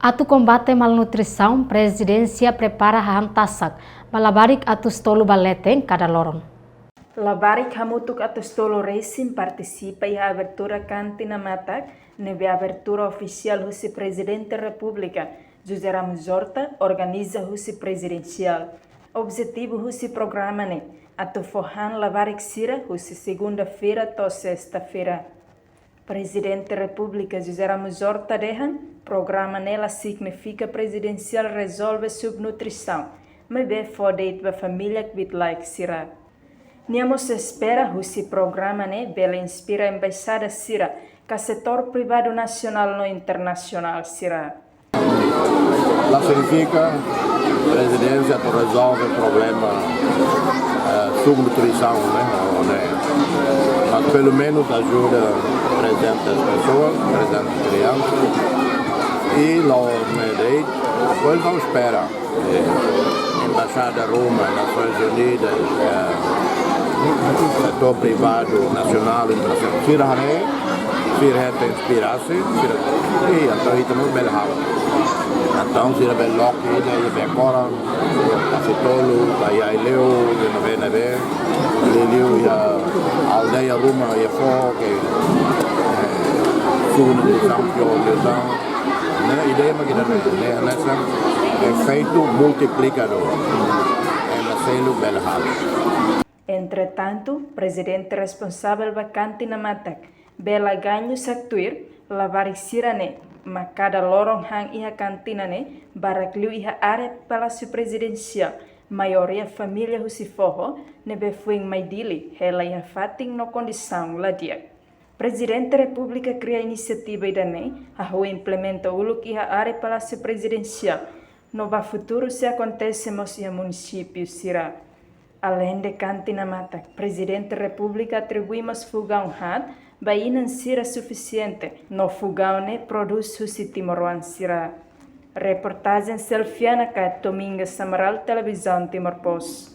Atu combate malnutrição, presidência prepara hantasak, balabarik atus tolo baleteng cada lorong. Labarik hamutuk atus tolo Racing participa e a abertura cantina Matak, neve a abertura oficial husi Presidente da República, José Ramos Horta, organiza husi presidencial. Objetivo husi programa ne, atu forran labarik sira husi segunda-feira to sexta-feira. Presidente da República José Ramos Horta dehan, programa nela significa presidencial resolve subnutrição, mas be fodeit ba família que bit like sira. Niamos espera husi programa ne bela inspira embaixada sira, ka setor privado nacional no internacional sira. Lá significa presidência que resolve o problema subnutrição, né? Mas pelo menos ajuda 300 pessoas, 300 crianças e lá depois não espera. Embaixada Roma, Nações Unidas, setor privado nacional e internacional. Sira tem inspiração, e então estamos bem rápido. Então sira bem louco, e bem agora, quase tolo, aí leu, e não vê, leu a aldeia Roma e a fogo, subnutrição, violação. A ideia é nessa efeito multiplicador, é nascendo bem rápido. Entretanto, presidente responsável vacante na Matak, bela ganho saktuir, lavar sirane, makada lorong hang iha cantina ne, barakliu iha área palácio presidencial, maioria família husiforro, nebe fuing maidili, hela iha fating no condição ladiak. Presidente da República cria iniciativa idane, a rua implementa uluk iha área palácio presidencial, no futuro se acontece nos municípios sira. Além de cantina Matak, Presidente da República atribuímos fogão had, bainan sira suficiente. No fogão ne produz husi Timor sira. Reportagem Selfiana Kat, Domingo Samaral, Televisão Timor Post.